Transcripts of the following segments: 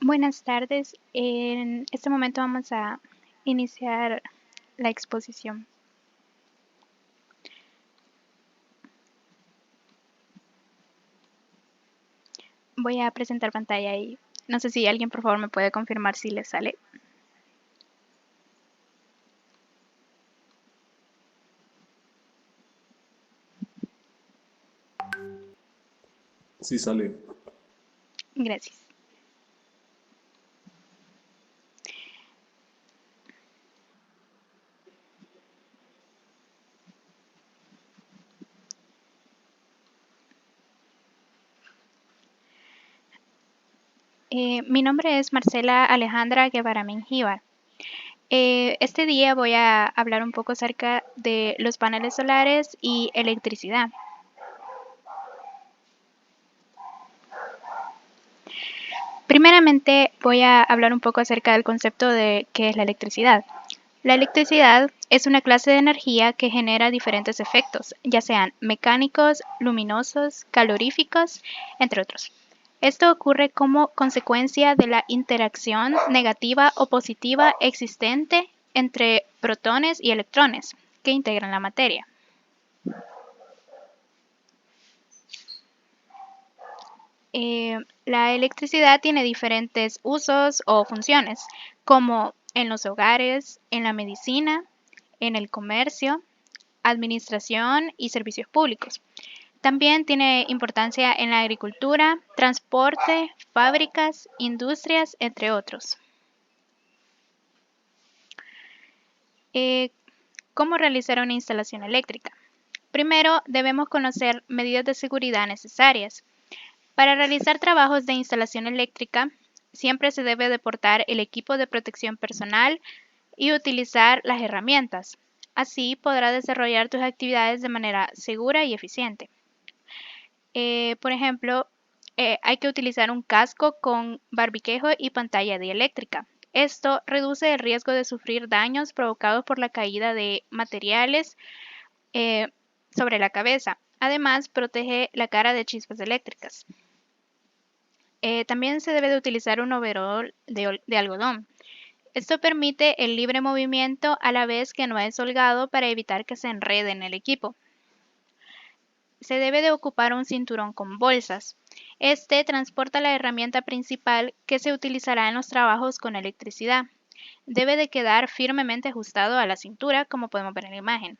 Buenas tardes. En este momento vamos a iniciar la exposición. Voy a presentar pantalla y no sé si alguien por favor me puede confirmar si le sale. Sí, sale. Gracias. Mi nombre es Marcela Alejandra Guevara Mengíbar. Este día voy a hablar un poco acerca de los paneles solares y electricidad. Primeramente voy a hablar un poco acerca del concepto de qué es la electricidad. La electricidad es una clase de energía que genera diferentes efectos, ya sean mecánicos, luminosos, caloríficos, entre otros. Esto ocurre como consecuencia de la interacción negativa o positiva existente entre protones y electrones que integran la materia. La electricidad tiene diferentes usos o funciones, como en los hogares, en la medicina, en el comercio, administración y servicios públicos. También tiene importancia en la agricultura, transporte, fábricas, industrias, entre otros. Eh, ¿Cómo realizar una instalación eléctrica? Primero, debemos conocer medidas de seguridad necesarias. Para realizar trabajos de instalación eléctrica, siempre se debe de portar el equipo de protección personal y utilizar las herramientas. Así podrás desarrollar tus actividades de manera segura y eficiente. Por ejemplo, hay que utilizar un casco con barbiquejo y pantalla dieléctrica. Esto reduce el riesgo de sufrir daños provocados por la caída de materiales eh, sobre la cabeza. Además, protege la cara de chispas eléctricas. También se debe de utilizar un overol de algodón. Esto permite el libre movimiento a la vez que no es holgado para evitar que se enrede en el equipo. Se debe de ocupar un cinturón con bolsas. Este transporta la herramienta principal que se utilizará en los trabajos con electricidad. Debe de quedar firmemente ajustado a la cintura, como podemos ver en la imagen.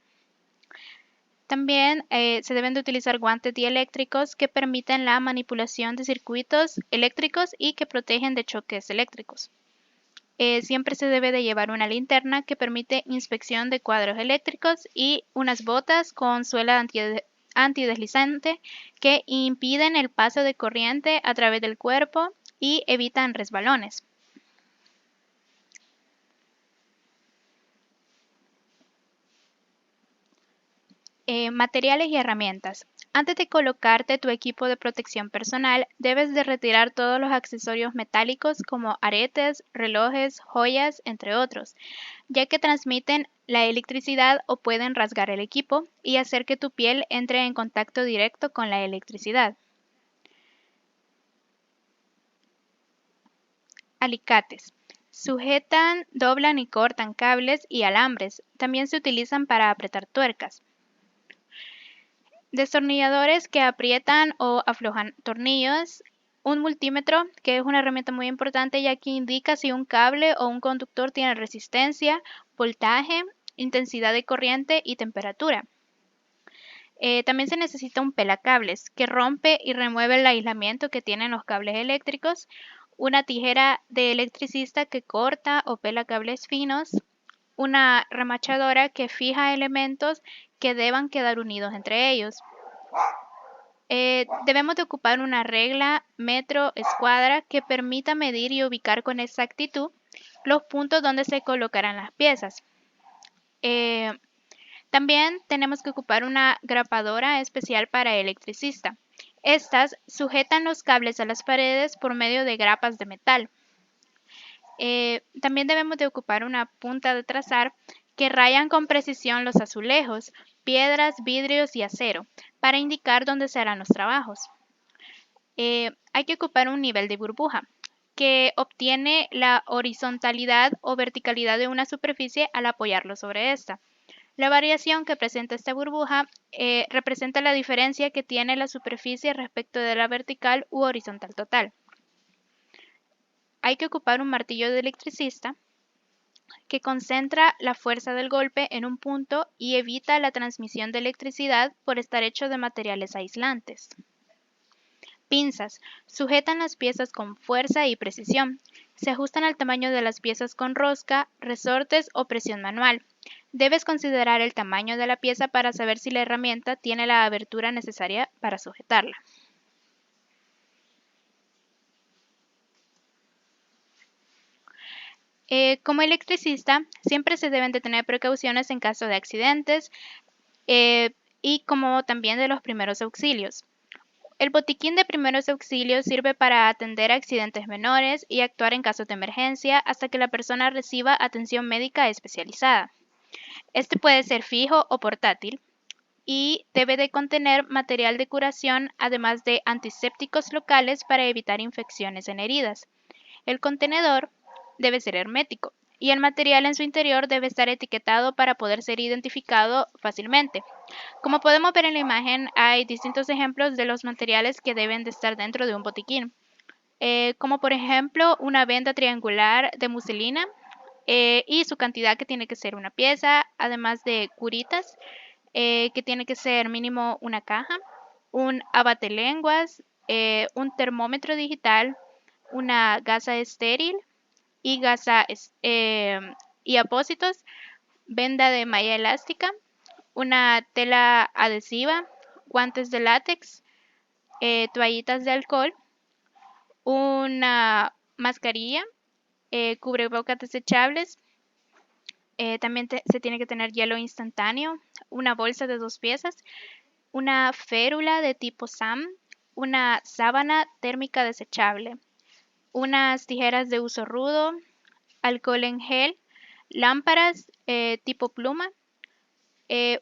También se deben de utilizar guantes dieléctricos que permiten la manipulación de circuitos eléctricos y que protegen de choques eléctricos. Siempre se debe de llevar una linterna que permite inspección de cuadros eléctricos y unas botas con suela antideslizante que impiden el paso de corriente a través del cuerpo y evitan resbalones. Materiales y herramientas. Antes de colocarte tu equipo de protección personal, debes de retirar todos los accesorios metálicos como aretes, relojes, joyas, entre otros, ya que transmiten la electricidad o pueden rasgar el equipo y hacer que tu piel entre en contacto directo con la electricidad. Alicates. Sujetan, doblan y cortan cables y alambres. También se utilizan para apretar tuercas. Destornilladores que aprietan o aflojan tornillos. Un multímetro, que es una herramienta muy importante ya que indica si un cable o un conductor tiene resistencia, voltaje, intensidad de corriente y temperatura. También se necesita un pelacables que rompe y remueve el aislamiento que tienen los cables eléctricos, una tijera de electricista que corta o pela cables finos, una remachadora que fija elementos que deban quedar unidos entre ellos. Debemos de ocupar una regla metro escuadra que permita medir y ubicar con exactitud los puntos donde se colocarán las piezas. Eh, También tenemos que ocupar una grapadora especial para electricista. Estas sujetan los cables a las paredes por medio de grapas de metal. También debemos de ocupar una punta de trazar que rayan con precisión los azulejos, piedras, vidrios y acero para indicar dónde se harán los trabajos. Hay que ocupar un nivel de burbuja que obtiene la horizontalidad o verticalidad de una superficie al apoyarlo sobre esta. La variación que presenta esta burbuja representa la diferencia que tiene la superficie respecto de la vertical u horizontal total. Hay que ocupar un martillo de electricista que concentra la fuerza del golpe en un punto y evita la transmisión de electricidad por estar hecho de materiales aislantes. Pinzas. Sujetan las piezas con fuerza y precisión. Se ajustan al tamaño de las piezas con rosca, resortes o presión manual. Debes considerar el tamaño de la pieza para saber si la herramienta tiene la abertura necesaria para sujetarla. Como electricista, siempre se deben de tener precauciones en caso de accidentes y como también de los primeros auxilios. El botiquín de primeros auxilios sirve para atender accidentes menores y actuar en casos de emergencia hasta que la persona reciba atención médica especializada. Este puede ser fijo o portátil y debe de contener material de curación además de antisépticos locales para evitar infecciones en heridas. El contenedor debe ser hermético y el material en su interior debe estar etiquetado para poder ser identificado fácilmente. Como podemos ver en la imagen, hay distintos ejemplos de los materiales que deben de estar dentro de un botiquín, como por ejemplo una venda triangular de muselina y su cantidad que tiene que ser una pieza, además de curitas que tiene que ser mínimo una caja, un abatelenguas, un termómetro digital, una gasa estéril y y apósitos, venda de malla elástica, una tela adhesiva, guantes de látex, toallitas de alcohol, una mascarilla, cubrebocas desechables, también se tiene que tener hielo instantáneo, una bolsa de 2 piezas, una férula de tipo SAM, una sábana térmica desechable, unas tijeras de uso rudo, alcohol en gel, lámparas tipo pluma,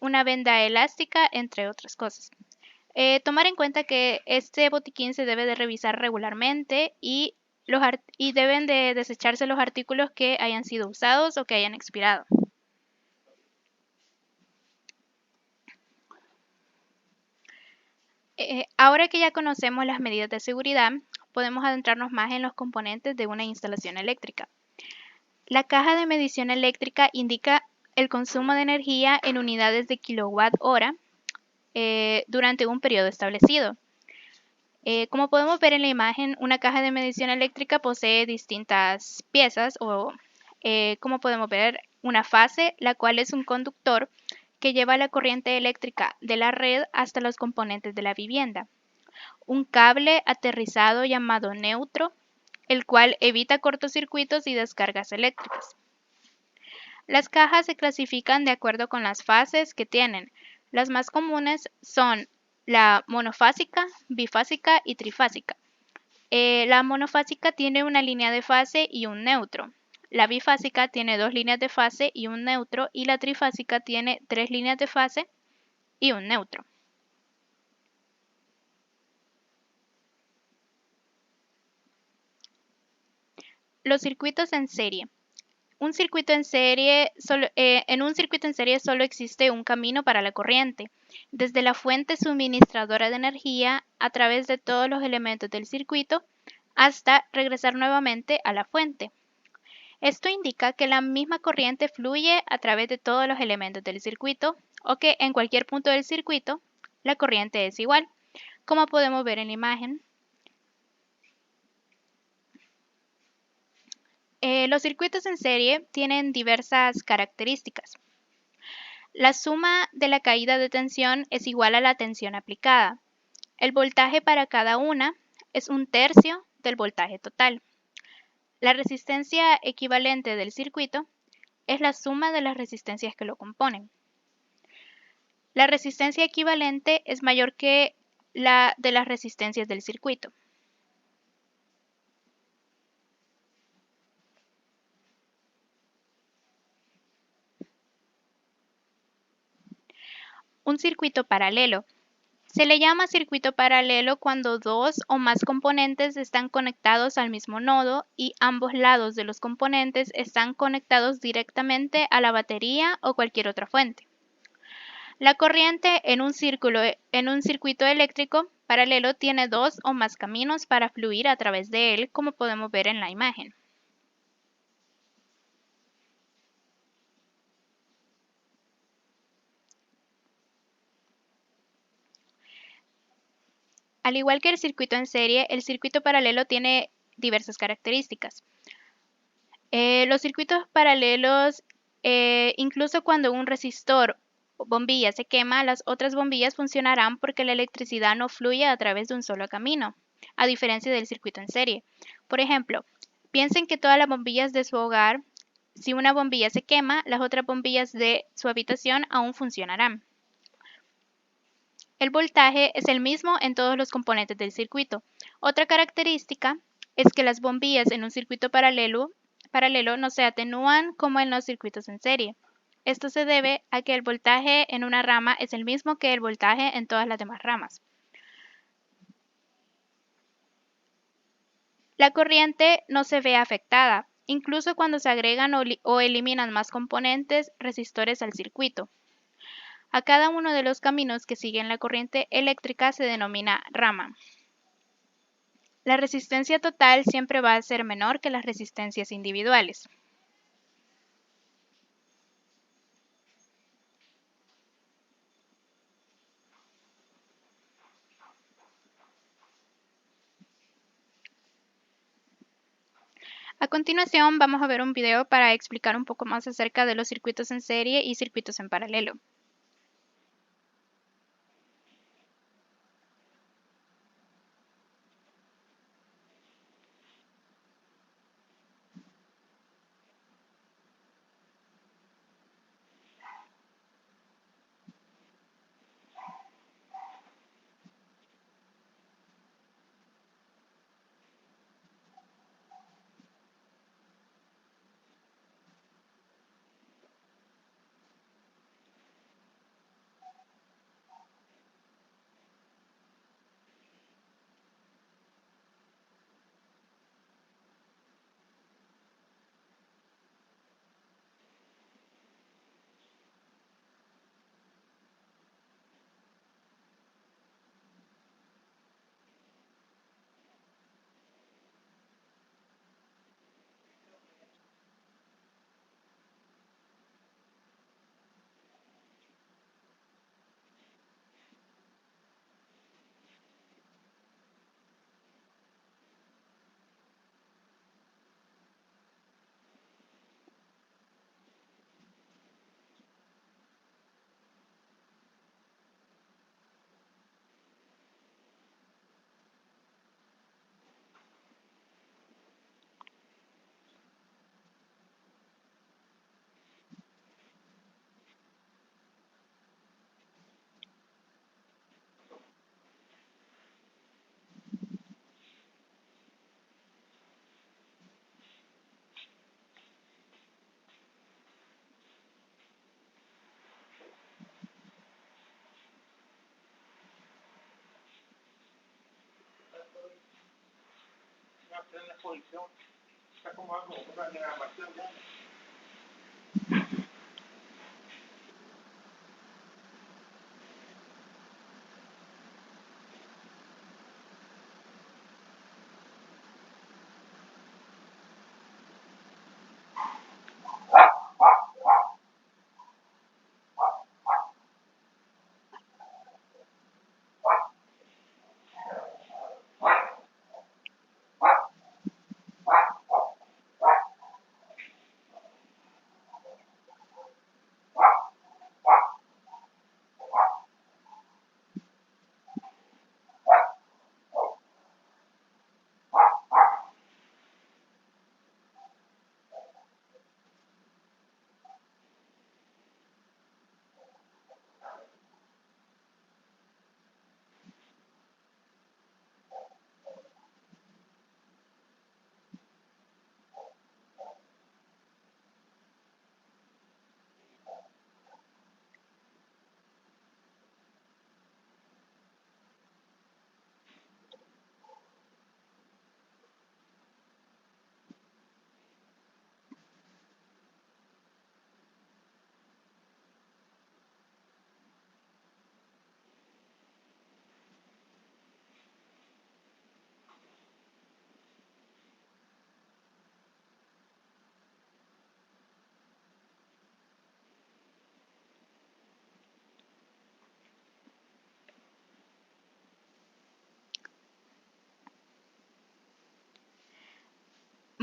una venda elástica, entre otras cosas. Tomar en cuenta que este botiquín se debe de revisar regularmente y deben de desecharse los artículos que hayan sido usados o que hayan expirado. Ahora que ya conocemos las medidas de seguridad, podemos adentrarnos más en los componentes de una instalación eléctrica. La caja de medición eléctrica indica el consumo de energía en unidades de kilowatt-hora durante un periodo establecido. Como podemos ver en la imagen, una caja de medición eléctrica posee distintas piezas o, como podemos ver, una fase, la cual es un conductor que lleva la corriente eléctrica de la red hasta los componentes de la vivienda. Un cable aterrizado llamado neutro, el cual evita cortocircuitos y descargas eléctricas. Las cajas se clasifican de acuerdo con las fases que tienen. Las más comunes son la monofásica, bifásica y trifásica. La monofásica tiene una línea de fase y un neutro. La bifásica tiene 2 líneas de fase y un neutro, y la trifásica tiene 3 líneas de fase y un neutro. Los circuitos en serie. En un circuito en serie solo existe un camino para la corriente, desde la fuente suministradora de energía a través de todos los elementos del circuito hasta regresar nuevamente a la fuente. Esto indica que la misma corriente fluye a través de todos los elementos del circuito o que en cualquier punto del circuito la corriente es igual, como podemos ver en la imagen. Los circuitos en serie tienen diversas características. La suma de la caída de tensión es igual a la tensión aplicada. El voltaje para cada una es 1/3 del voltaje total. La resistencia equivalente del circuito es la suma de las resistencias que lo componen. La resistencia equivalente es mayor que la de las resistencias del circuito. Un circuito paralelo Se le llama circuito paralelo cuando dos o más componentes están conectados al mismo nodo y ambos lados de los componentes están conectados directamente a la batería o cualquier otra fuente. La corriente en un circuito eléctrico paralelo tiene dos o más caminos para fluir a través de él, como podemos ver en la imagen. Al igual que el circuito en serie, el circuito paralelo tiene diversas características. Los circuitos paralelos, incluso cuando un resistor o bombilla se quema, las otras bombillas funcionarán porque la electricidad no fluye a través de un solo camino, a diferencia del circuito en serie. Por ejemplo, piensen que todas las bombillas de su hogar, si una bombilla se quema, las otras bombillas de su habitación aún funcionarán. El voltaje es el mismo en todos los componentes del circuito. Otra característica es que las bombillas en un circuito paralelo no se atenúan como en los circuitos en serie. Esto se debe a que el voltaje en una rama es el mismo que el voltaje en todas las demás ramas. La corriente no se ve afectada, incluso cuando se agregan o eliminan más componentes resistores al circuito. A cada uno de los caminos que siguen la corriente eléctrica se denomina rama. La resistencia total siempre va a ser menor que las resistencias individuales. A continuación vamos a ver un video para explicar un poco más acerca de los circuitos en serie y circuitos en paralelo.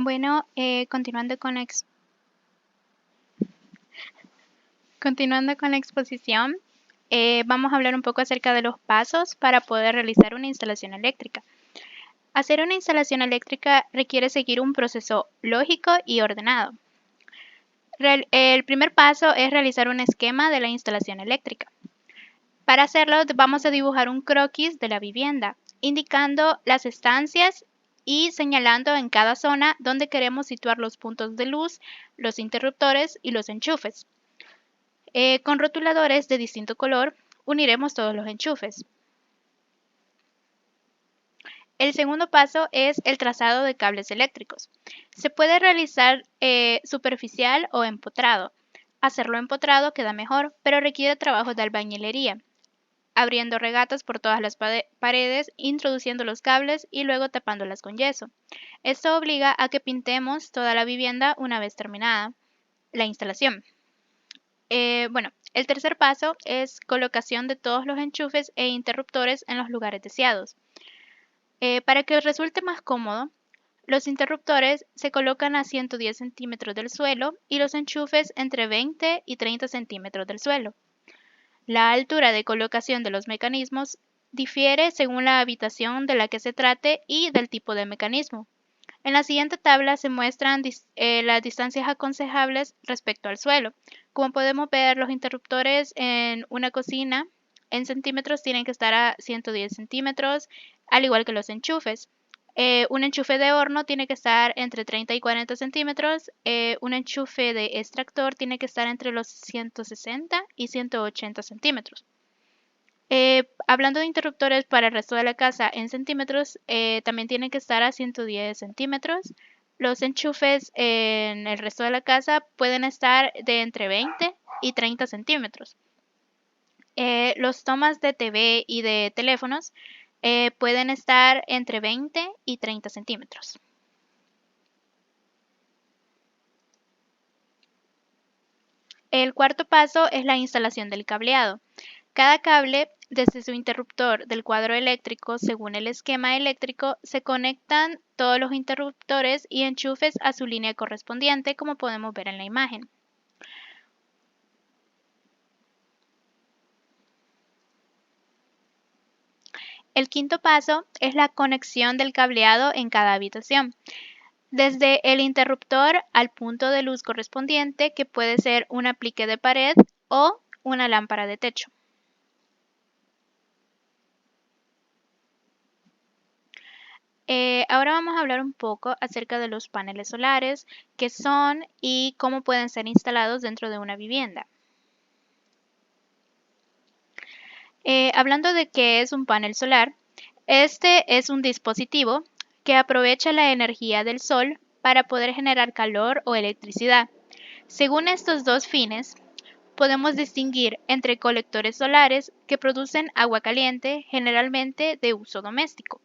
Bueno, continuando con la exposición, vamos a hablar un poco acerca de los pasos para poder realizar una instalación eléctrica. Hacer una instalación eléctrica requiere seguir un proceso lógico y ordenado. El primer paso es realizar un esquema de la instalación eléctrica. Para hacerlo vamos a dibujar un croquis de la vivienda, indicando las estancias y señalando en cada zona donde queremos situar los puntos de luz, los interruptores y los enchufes. Con rotuladores de distinto color uniremos todos los enchufes. El segundo paso es el trazado de cables eléctricos. Se puede realizar superficial o empotrado. Hacerlo empotrado queda mejor, pero requiere trabajo de albañilería, abriendo regatas por todas las paredes, introduciendo los cables y luego tapándolas con yeso. Esto obliga a que pintemos toda la vivienda una vez terminada la instalación. El tercer paso es colocación de todos los enchufes e interruptores en los lugares deseados. Para que resulte más cómodo, los interruptores se colocan a 110 centímetros del suelo y los enchufes entre 20 y 30 centímetros del suelo. La altura de colocación de los mecanismos difiere según la habitación de la que se trate y del tipo de mecanismo. En la siguiente tabla se muestran las distancias aconsejables respecto al suelo. Como podemos ver, los interruptores en una cocina en centímetros tienen que estar a 110 centímetros, al igual que los enchufes. Un enchufe de horno tiene que estar entre 30 y 40 centímetros. Un enchufe de extractor tiene que estar entre los 160 y 180 centímetros. Hablando de interruptores para el resto de la casa en centímetros, también tienen que estar a 110 centímetros. Los enchufes en el resto de la casa pueden estar de entre 20 y 30 centímetros. Los tomas de TV y de teléfonos pueden estar entre 20 y 30 centímetros. El cuarto paso es la instalación del cableado. Cada cable, desde su interruptor del cuadro eléctrico según el esquema eléctrico, se conectan todos los interruptores y enchufes a su línea correspondiente, como podemos ver en la imagen. El quinto paso es la conexión del cableado en cada habitación, desde el interruptor al punto de luz correspondiente, que puede ser un aplique de pared o una lámpara de techo. Ahora vamos a hablar un poco acerca de los paneles solares, qué son y cómo pueden ser instalados dentro de una vivienda. Hablando de qué es un panel solar, este es un dispositivo que aprovecha la energía del sol para poder generar calor o electricidad. Según estos dos fines, podemos distinguir entre colectores solares que producen agua caliente, generalmente de uso doméstico,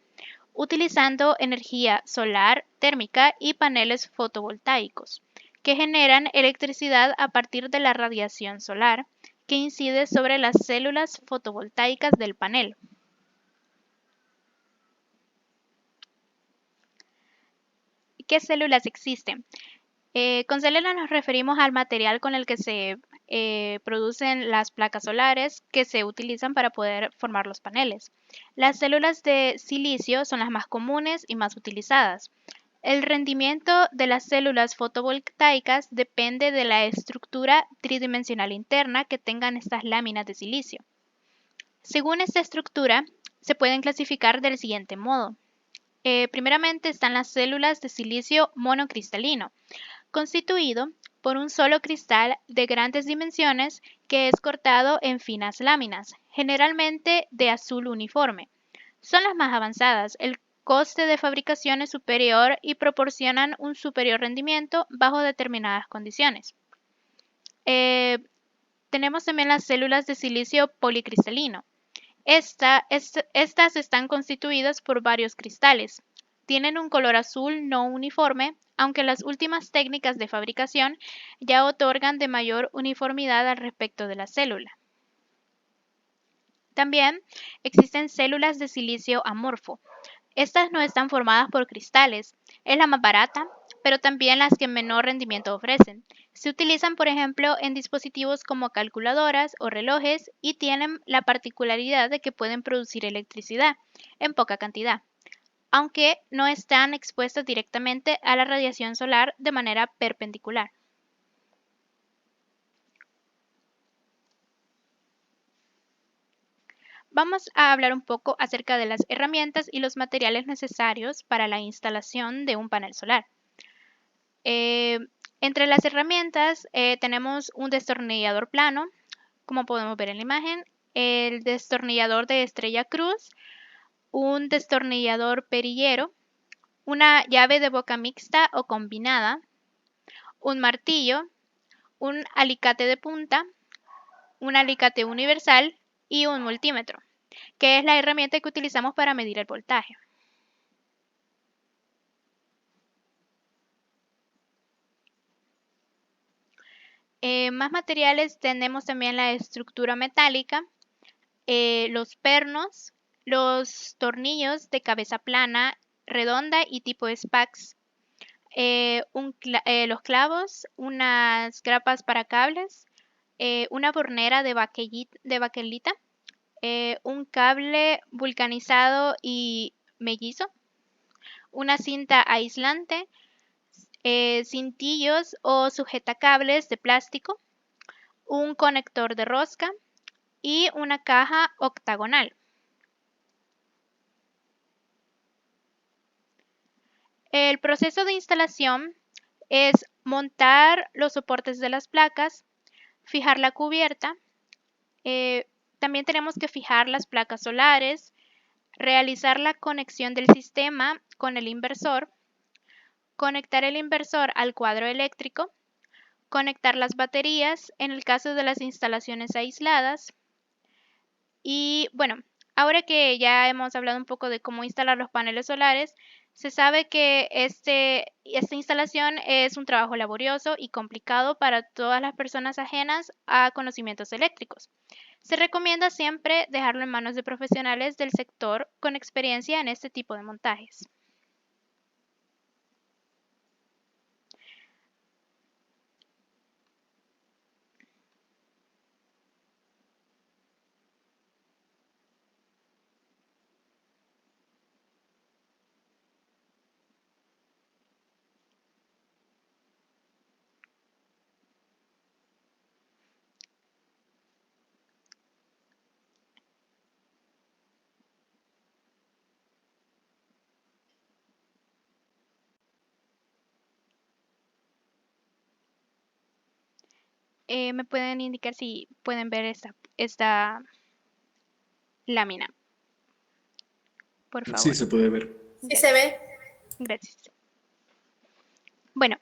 utilizando energía solar térmica, y paneles fotovoltaicos, que generan electricidad a partir de la radiación solar que incide sobre las células fotovoltaicas del panel. ¿Qué células existen? Con células nos referimos al material con el que se producen las placas solares que se utilizan para poder formar los paneles. Las células de silicio son las más comunes y más utilizadas. El rendimiento de las células fotovoltaicas depende de la estructura tridimensional interna que tengan estas láminas de silicio. Según esta estructura, se pueden clasificar del siguiente modo. Primeramente están las células de silicio monocristalino, constituido por un solo cristal de grandes dimensiones que es cortado en finas láminas, generalmente de azul uniforme. Son las más avanzadas, el coste de fabricación es superior y proporcionan un superior rendimiento bajo determinadas condiciones. Tenemos también las células de silicio policristalino. Estas están constituidas por varios cristales. Tienen un color azul no uniforme, aunque las últimas técnicas de fabricación ya otorgan de mayor uniformidad al respecto de la célula. También existen células de silicio amorfo. Estas no están formadas por cristales. Es la más barata, pero también las que menor rendimiento ofrecen. Se utilizan, por ejemplo, en dispositivos como calculadoras o relojes y tienen la particularidad de que pueden producir electricidad en poca cantidad, aunque no están expuestas directamente a la radiación solar de manera perpendicular. Vamos a hablar un poco acerca de las herramientas y los materiales necesarios para la instalación de un panel solar. Entre las herramientas tenemos un destornillador plano, como podemos ver en la imagen, el destornillador de estrella cruz, un destornillador perillero, una llave de boca mixta o combinada, un martillo, un alicate de punta, un alicate universal y un multímetro, que es la herramienta que utilizamos para medir el voltaje. Más materiales tenemos también la estructura metálica, los pernos, los tornillos de cabeza plana, redonda y tipo Spax, los clavos, unas grapas para cables, una bornera de baquelita, un cable vulcanizado y mellizo, una cinta aislante, cintillos o sujetacables de plástico, un conector de rosca y una caja octagonal. El proceso de instalación es montar los soportes de las placas, fijar la cubierta, también tenemos que fijar las placas solares, realizar la conexión del sistema con el inversor, conectar el inversor al cuadro eléctrico, conectar las baterías en el caso de las instalaciones aisladas. Y bueno, ahora que ya hemos hablado un poco de cómo instalar los paneles solares, se sabe que esta instalación es un trabajo laborioso y complicado para todas las personas ajenas a conocimientos eléctricos. Se recomienda siempre dejarlo en manos de profesionales del sector con experiencia en este tipo de montajes. ¿Me pueden indicar si pueden ver esta lámina, por Sí, favor? se puede ver. Sí se ve. Gracias. Bueno,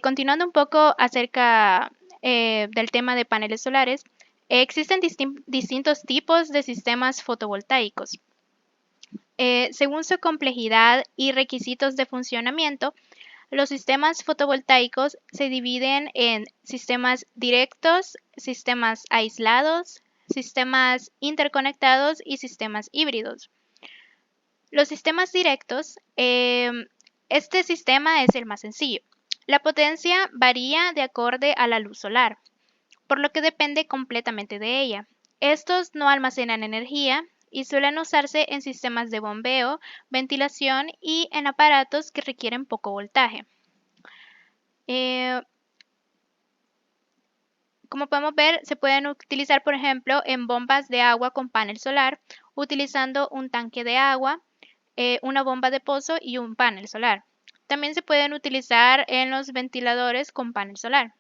continuando un poco acerca del tema de paneles solares, existen distintos tipos de sistemas fotovoltaicos. Según su complejidad y requisitos de funcionamiento, los sistemas fotovoltaicos se dividen en sistemas directos, sistemas aislados, sistemas interconectados y sistemas híbridos. Los sistemas directos, este sistema es el más sencillo. La potencia varía de acorde a la luz solar, por lo que depende completamente de ella. Estos no almacenan energía y suelen usarse en sistemas de bombeo, ventilación y en aparatos que requieren poco voltaje. Eh, Como podemos ver, se pueden utilizar, por ejemplo, en bombas de agua con panel solar, utilizando un tanque de agua, una bomba de pozo y un panel solar. También se pueden utilizar en los ventiladores con panel solar.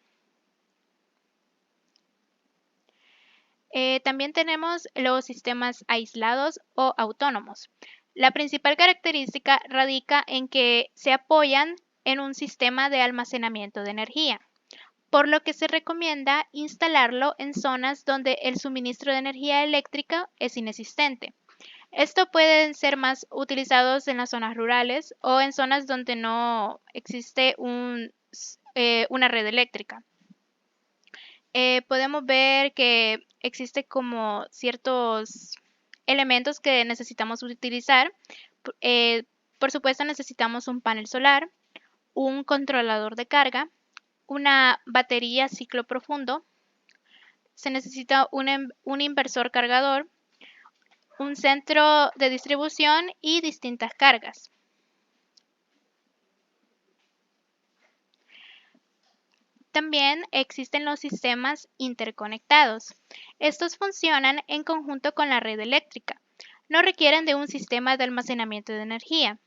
También tenemos los sistemas aislados o autónomos. La principal característica radica en que se apoyan en un sistema de almacenamiento de energía, por lo que se recomienda instalarlo en zonas donde el suministro de energía eléctrica es inexistente. Esto pueden ser más utilizados en las zonas rurales o en zonas donde no existe una red eléctrica. Podemos ver que existe como ciertos elementos que necesitamos utilizar. Por supuesto necesitamos un panel solar, un controlador de carga, una batería ciclo profundo, se necesita un inversor cargador, un centro de distribución y distintas cargas. También existen los sistemas interconectados. Estos funcionan en conjunto con la red eléctrica. No requieren de un sistema de almacenamiento de energía,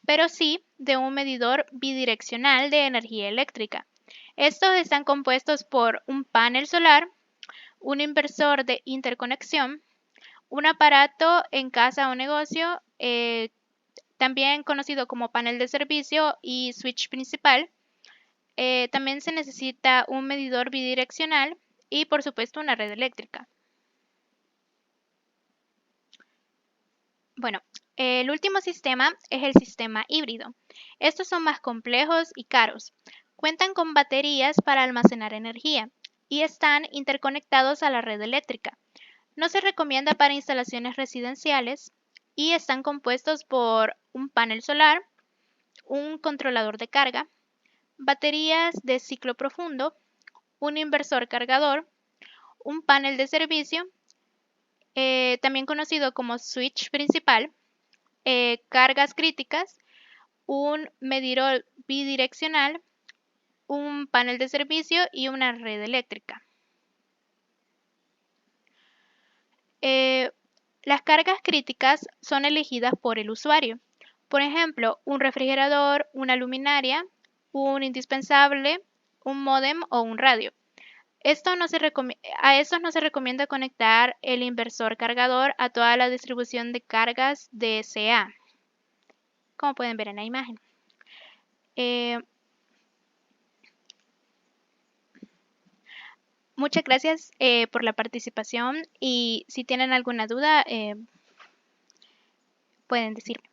pero sí de un medidor bidireccional de energía eléctrica. Estos están compuestos por un panel solar, un inversor de interconexión, un aparato en casa o negocio, también conocido como panel de servicio y switch principal. También se necesita un medidor bidireccional y por supuesto una red eléctrica. Bueno, el último sistema es el sistema híbrido. Estos son más complejos y caros. Cuentan con baterías para almacenar energía y están interconectados a la red eléctrica. No se recomienda para instalaciones residenciales y están compuestos por un panel solar, un controlador de carga, baterías de ciclo profundo, un inversor cargador, un panel de servicio, también conocido como switch principal, cargas críticas, un medidor bidireccional, un panel de servicio y una red eléctrica. Las cargas críticas son elegidas por el usuario. Por ejemplo, un refrigerador, una luminaria, un indispensable, un módem o un radio. A estos no se recomienda conectar el inversor cargador a toda la distribución de cargas DSA, como pueden ver en la imagen. Muchas gracias por la participación y si tienen alguna duda pueden decirme.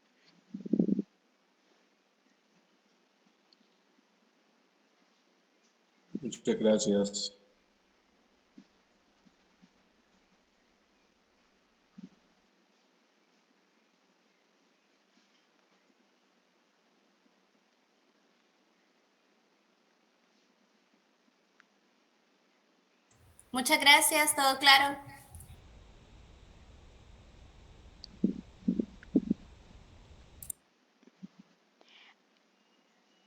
Muchas gracias. Muchas gracias, todo claro.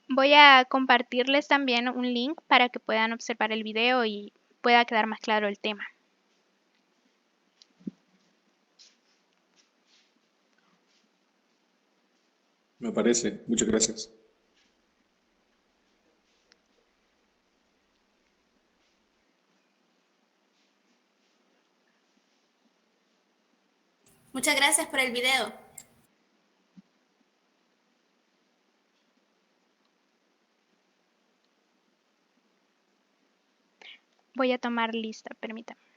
Voy a compartirles también un link para que puedan observar el video y pueda quedar más claro el tema. Me parece. Muchas gracias. Muchas gracias por el video. Voy a tomar lista, permítanme.